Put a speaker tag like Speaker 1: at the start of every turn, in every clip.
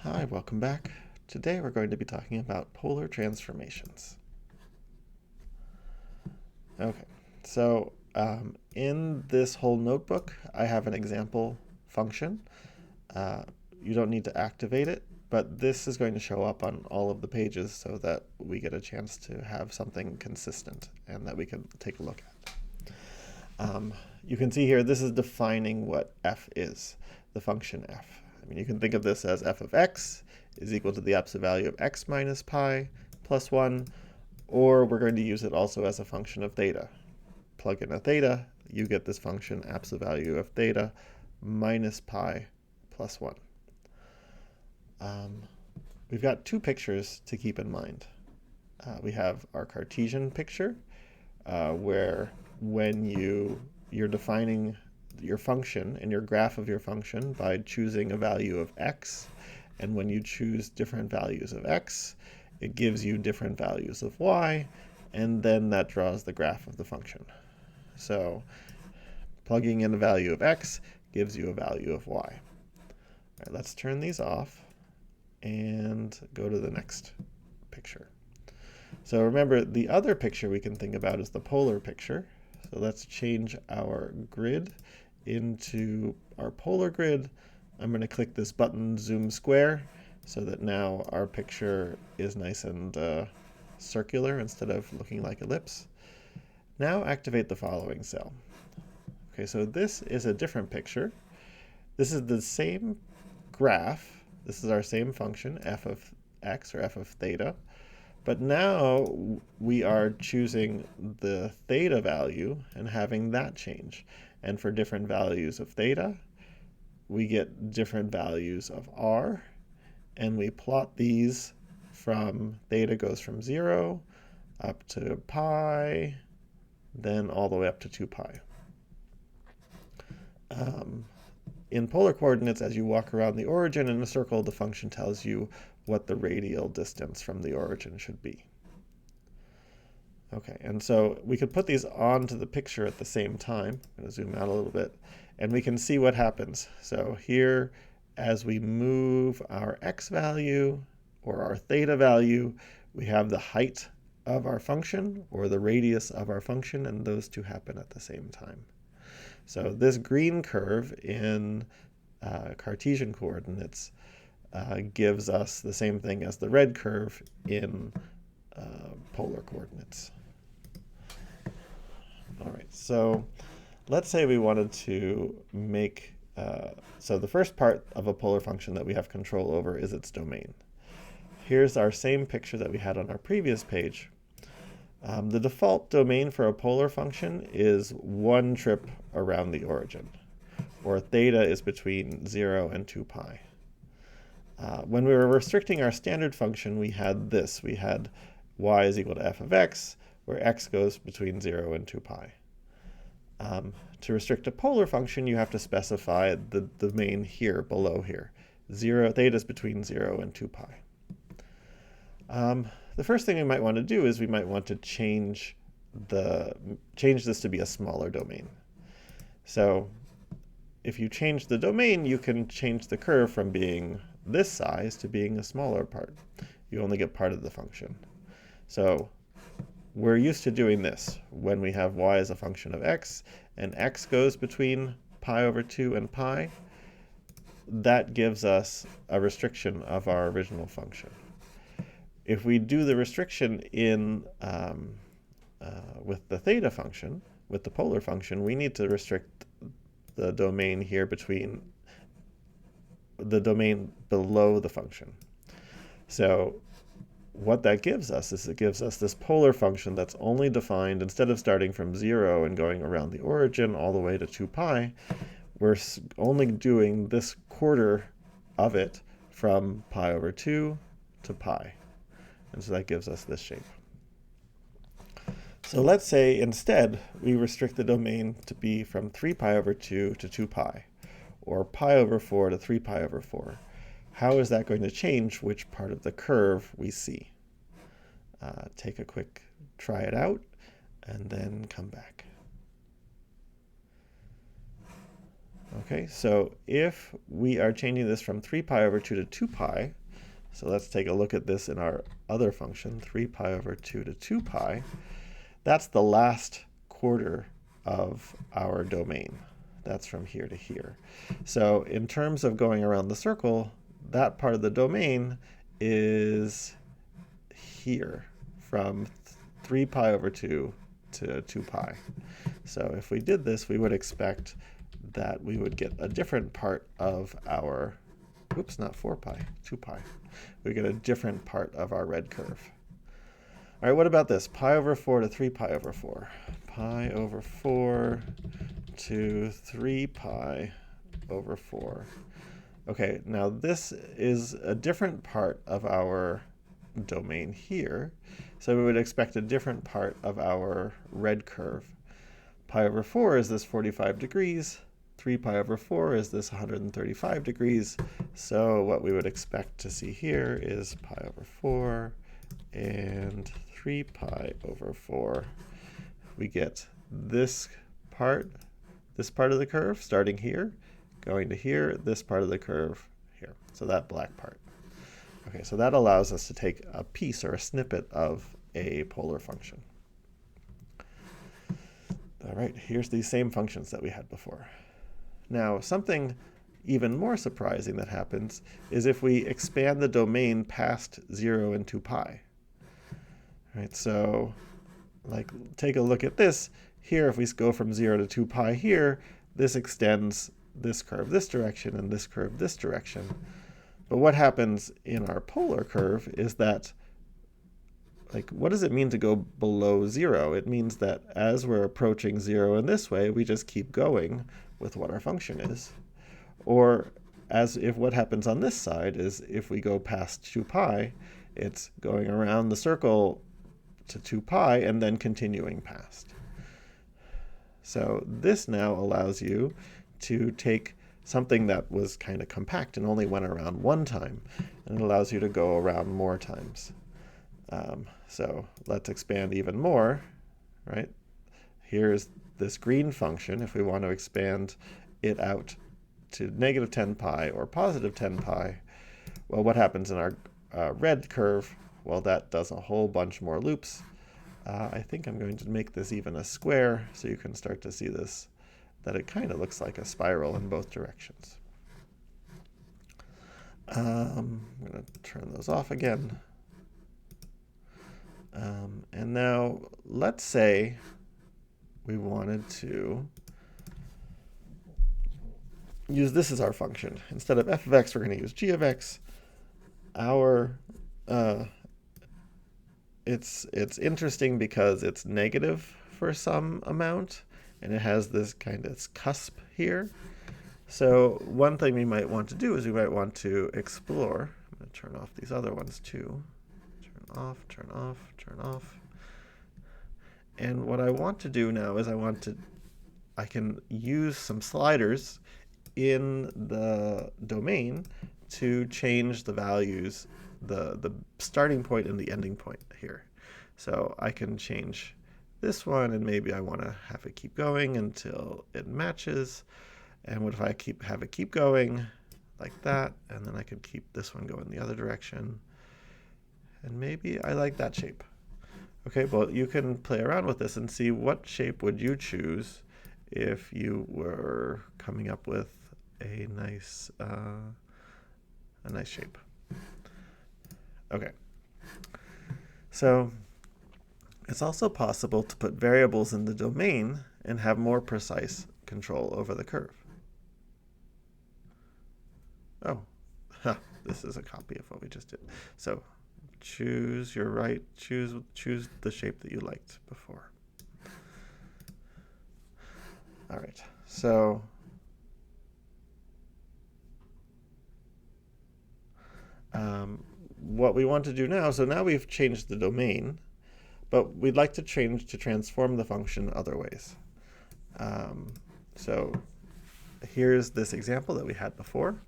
Speaker 1: Hi, welcome back. Today we're going to be talking about polar transformations. Okay, so in this whole notebook, I have an example function. Uh, you don't need to activate it, but this is going to show up on all of the pages so that we get a chance to have something consistent and that we can take a look at. You can see here, this is defining what f is, the function f. I mean, you can think of this as f of x is equal to the absolute value of x minus pi plus 1, or we're going to use it also as a function of theta. Plug in a theta, you get this function absolute value of theta minus pi plus 1. We've got two pictures to keep in mind. We have our Cartesian picture, where when you're defining your function and your graph of your function by choosing a value of x, and when you choose different values of x, it gives you different values of y, and then that draws the graph of the function. So plugging in a value of x gives you a value of y. All right, let's turn these off and go to the next picture. So remember, the other picture we can think about is the polar picture. So let's change our grid into our polar grid. I'm going to click this button, zoom square, so that now our picture is nice and circular instead of looking like ellipse. Now activate the following cell. Okay, so this is a different picture. This is the same graph. This is our same function, f of x or f of theta. But now we are choosing the theta value and having that change. And for different values of theta, we get different values of r. And we plot these from theta goes from 0 up to pi, then all the way up to 2 pi. In polar coordinates, as you walk around the origin in a circle, the function tells you what the radial distance from the origin should be. Okay, and so we could put these onto the picture at the same time. I'm going to zoom out a little bit, and we can see what happens. So here, as we move our x value or our theta value, we have the height of our function or the radius of our function, and those two happen at the same time. So this green curve in Cartesian coordinates gives us the same thing as the red curve in polar coordinates. All right, so let's say we wanted to make, so the first part of a polar function that we have control over is its domain. Here's our same picture that we had on our previous page. The default domain for a polar function is one trip around the origin, or theta is between 0 and 2 pi. When we were restricting our standard function, we had this. We had y is equal to f of x, where x goes between 0 and 2 pi. To restrict a polar function, you have to specify the domain here, below here. Theta is between 0 and 2 pi. The first thing we might want to do is we might want to change this to be a smaller domain. So if you change the domain, you can change the curve from being this size to being a smaller part. You only get part of the function. So we're used to doing this when we have y as a function of x, and x goes between pi over 2 and pi. That gives us a restriction of our original function. If we do the restriction in with the theta function, with the polar function, we need to restrict the domain here between the domain below the function. So what that gives us is it gives us this polar function that's only defined, instead of starting from 0 and going around the origin all the way to 2 pi, we're only doing this quarter of it from pi over 2 to pi. And so that gives us this shape. So let's say instead we restrict the domain to be from 3 pi over 2 to 2 pi, or pi over 4 to 3 pi over 4. How is that going to change which part of the curve we see? Take a quick try it out, and then come back. Okay, so if we are changing this from 3 pi over 2 to 2 pi, so let's take a look at this in our other function, 3 pi over 2 to 2 pi, that's the last quarter of our domain. That's from here to here. So in terms of going around the circle, that part of the domain is here, from 3 pi over 2 to 2 pi. So if we did this, we would expect that we would get a different part of our, oops, not 4 pi, 2 pi. We get a different part of our red curve. All right, what about this? Pi over 4 to 3 pi over 4. Pi over 4 to 3 pi over 4. Okay, now this is a different part of our domain here. So we would expect a different part of our red curve. Pi over 4 is this 45 degrees. 3 pi over 4 is this 135 degrees. So what we would expect to see here is pi over 4 and 3 pi over 4. We get this part of the curve starting here, going to here, this part of the curve here. So that black part. Okay, so that allows us to take a piece or a snippet of a polar function. All right, here's these same functions that we had before. Now, something even more surprising that happens is if we expand the domain past 0 and 2 pi. All right, so like take a look at this. Here, if we go from 0 to 2 pi here, this extends this curve this direction and this curve this direction. But what happens in our polar curve is that, like, what does it mean to go below 0? It means that as we're approaching 0 in this way, we just keep going with what our function is. Or as if what happens on this side is if we go past 2 pi, it's going around the circle to 2 pi and then continuing past. So this now allows you to take something that was kind of compact and only went around one time, and it allows you to go around more times. So let's expand even more, right? Here's this green function. If we want to expand it out to negative 10 pi or positive 10 pi, well, what happens in our red curve? Well, that does a whole bunch more loops. I think I'm going to make this even a square so you can start to see this, that it kind of looks like a spiral in both directions. I'm going to turn those off again. And now let's say we wanted to use this as our function. Instead of f of x, we're going to use g of x. It's interesting because it's negative for some amount, and it has this kind of cusp here. So one thing we might want to do is we might want to explore. I'm going to turn off these other ones too. Turn off, turn off, turn off. And what I want to do now is I can use some sliders in the domain to change the values, the starting point and the ending point here. So I can change this one, and maybe I want to have it keep going until it matches. And what if I have it keep going like that, and then I could keep this one going the other direction. And maybe I like that shape. Okay, well, you can play around with this and see what shape would you choose if you were coming up with a nice shape. Okay. So it's also possible to put variables in the domain and have more precise control over the curve. Oh, this is a copy of what we just did. So choose the shape that you liked before. All right, so what we want to do now, so now we've changed the domain, but we'd like to transform the function other ways. So here's this example that we had before.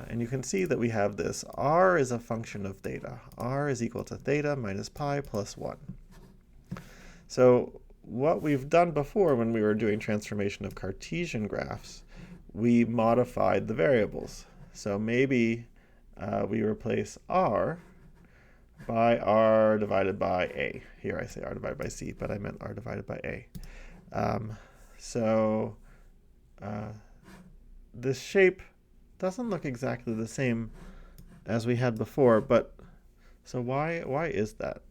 Speaker 1: And you can see that we have this. R is a function of theta. R is equal to theta minus pi plus 1. So what we've done before when we were doing transformation of Cartesian graphs we modified the variables. So maybe we replace r by r divided by a. Here I say r divided by c, but I meant r divided by a. So this shape doesn't look exactly the same as we had before, but so why is that?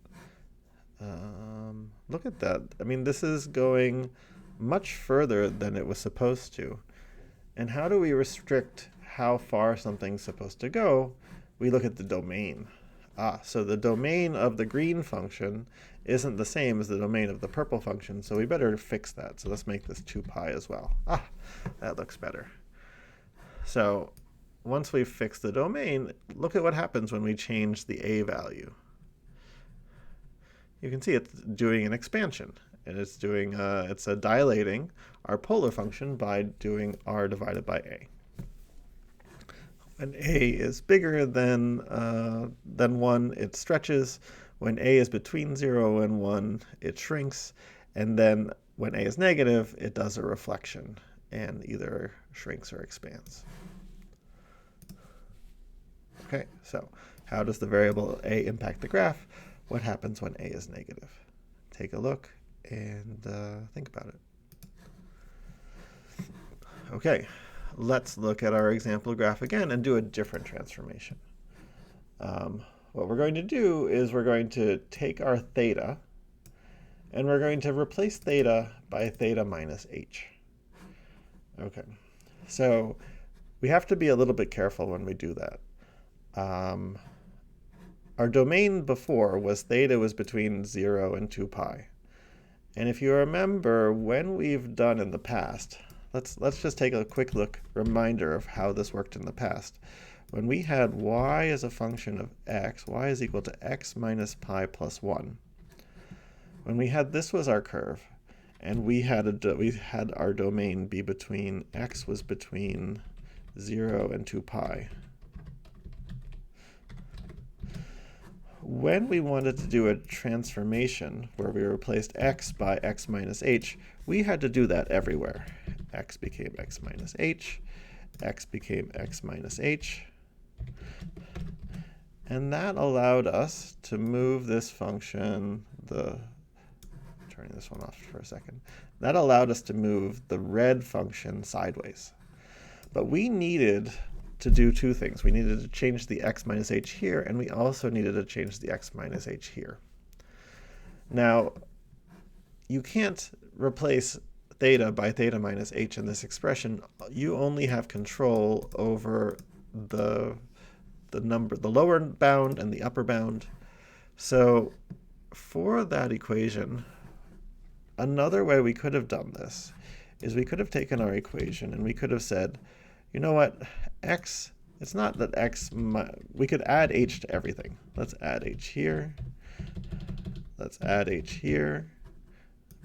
Speaker 1: Look at that. I mean, this is going much further than it was supposed to. And how do we restrict how far something's supposed to go? We look at the domain. So the domain of the green function isn't the same as the domain of the purple function, so we better fix that. So let's make this 2 pi as well. That looks better. So once we've fixed the domain, look at what happens when we change the a value. You can see it's doing an expansion, and it's dilating our polar function by doing r divided by a. When a is bigger than 1, it stretches. When a is between 0 and 1, it shrinks. And then when a is negative, it does a reflection and either shrinks or expands. Okay, so how does the variable a impact the graph? What happens when a is negative? Take a look and think about it. Okay, let's look at our example graph again and do a different transformation. What we're going to do is we're going to take our theta, and we're going to replace theta by theta minus h. Okay, so we have to be a little bit careful when we do that. Our domain before was theta was between 0 and 2 pi. And if you remember, when we've done in the past, let's just take a quick reminder of how this worked in the past. When we had y as a function of x, y is equal to x minus pi plus 1. When we had this was our curve, and we had our domain be between x was between 0 and 2 pi. When we wanted to do a transformation where we replaced x by x minus h, we had to do that everywhere. X became x minus h, x became x minus h, and that allowed us to move this function, turning this one off for a second, that allowed us to move the red function sideways. But we needed to do two things. We needed to change the x minus h here, and we also needed to change the x minus h here. Now, you can't replace theta by theta minus h in this expression. You only have control over the lower bound and the upper bound. So for that equation, another way we could have done this is we could have taken our equation and we could have said, you know what, x, it's not that x, we could add h to everything. Let's add h here. Let's add h here.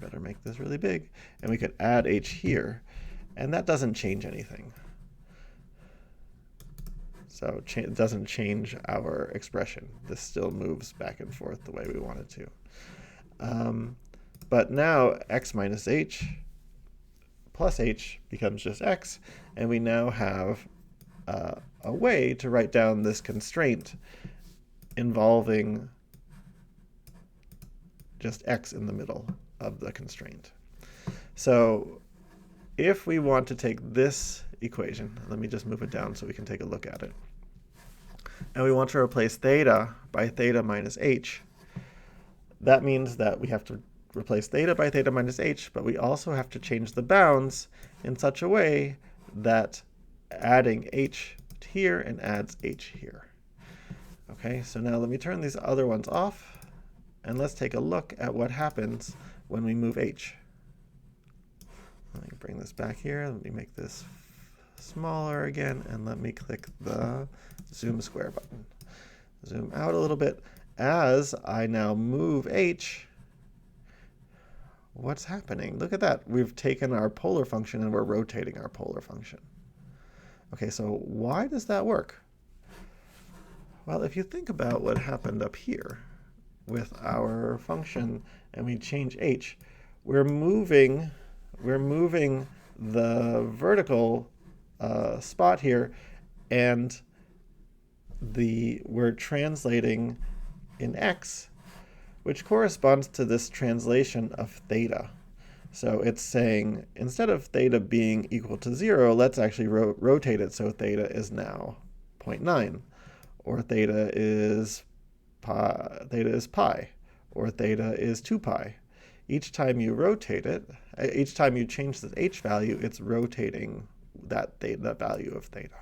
Speaker 1: Better make this really big. And we could add h here. And that doesn't change anything. So it doesn't change our expression. This still moves back and forth the way we want it to. But now x minus h plus h becomes just x, and we now have a way to write down this constraint involving just x in the middle of the constraint. So if we want to take this equation, let me just move it down so we can take a look at it, and we want to replace theta by theta minus h, that means that we have to replace theta by theta minus h, but we also have to change the bounds in such a way that adding h here and adds h here. Okay, so now let me turn these other ones off, and let's take a look at what happens when we move h. Let me bring this back here. Let me make this smaller again, and let me click the zoom square button. Zoom out a little bit. As I now move h, what's happening? Look at that. We've taken our polar function and we're rotating our polar function. Okay, so why does that work? Well, if you think about what happened up here with our function and we change h, we're moving the vertical spot here, and we're translating in x, which corresponds to this translation of theta. So it's saying, instead of theta being equal to 0, let's actually rotate it so theta is now 0.9, or theta is pi, or theta is 2 pi. Each time you rotate it, each time you change the h value, it's rotating that value of theta.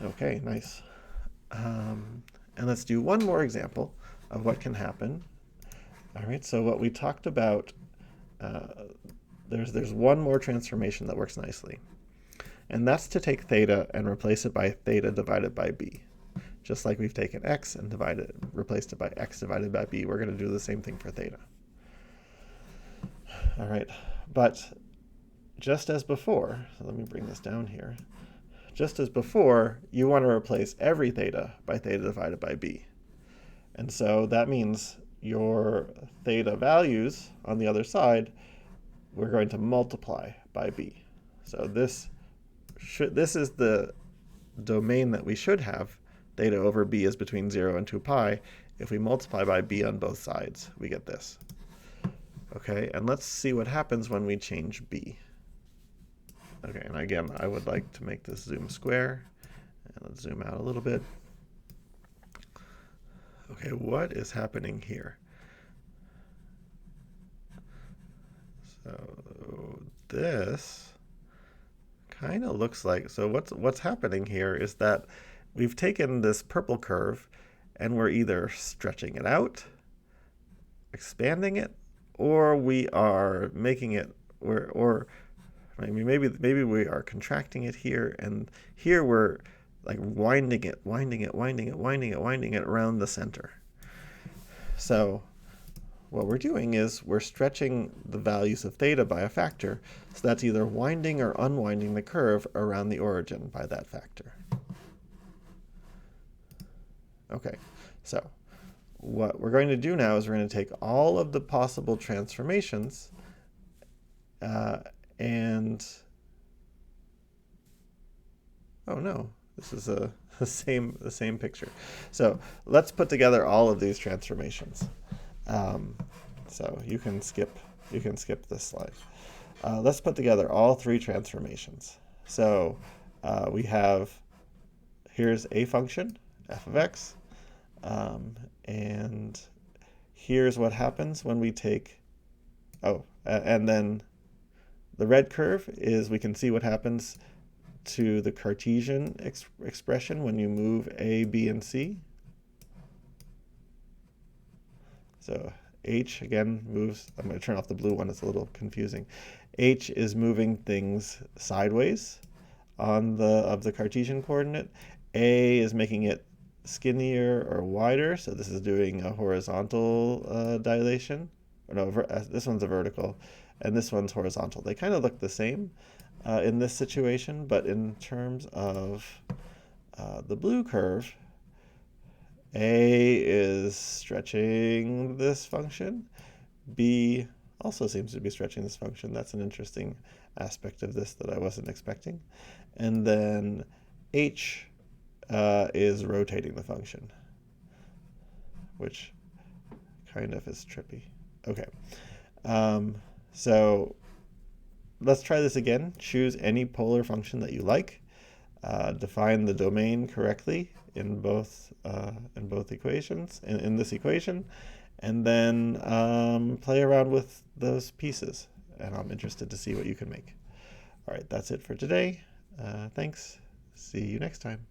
Speaker 1: Okay, nice. And let's do one more example of what can happen. All right, so what we talked about, there's one more transformation that works nicely. And that's to take theta and replace it by theta divided by b. Just like we've taken x and replaced it by x divided by b, we're going to do the same thing for theta. All right, but just as before, so let me bring this down here. Just as before, you want to replace every theta by theta divided by b. And so that means your theta values on the other side, we're going to multiply by b. So this is the domain that we should have. Theta over b is between 0 and 2 pi. If we multiply by b on both sides, we get this. Okay, and let's see what happens when we change b. Okay, and again, I would like to make this zoom square. And let's zoom out a little bit. Okay, what is happening here? So this kind of looks like, so what's happening here is that we've taken this purple curve and we're either stretching it out, expanding it, or we are making it, or maybe we are contracting it here, and here we're like winding it around the center. So what we're doing is we're stretching the values of theta by a factor, so that's either winding or unwinding the curve around the origin by that factor. Okay, so what we're going to do now is we're going to take all of the possible transformations and oh no, this is the same picture. So let's put together all of these transformations. So you can skip this slide. Let's put together all three transformations. So we have, here's a function, f of x, and here's what happens when we take, and then the red curve is, we can see what happens to the Cartesian expression when you move a, b, and c. So h, again, moves, I'm going to turn off the blue one, it's a little confusing. H is moving things sideways of the Cartesian coordinate. A is making it skinnier or wider, so this is doing a horizontal dilation. Or no, this one's a vertical, and this one's horizontal. They kind of look the same in this situation, but in terms of the blue curve, A is stretching this function. B also seems to be stretching this function. That's an interesting aspect of this that I wasn't expecting. And then H is rotating the function, which kind of is trippy. Okay, so let's try this again. Choose any polar function that you like. Define the domain correctly in both equations, in this equation, and then play around with those pieces. And I'm interested to see what you can make. All right, that's it for today. Thanks. See you next time.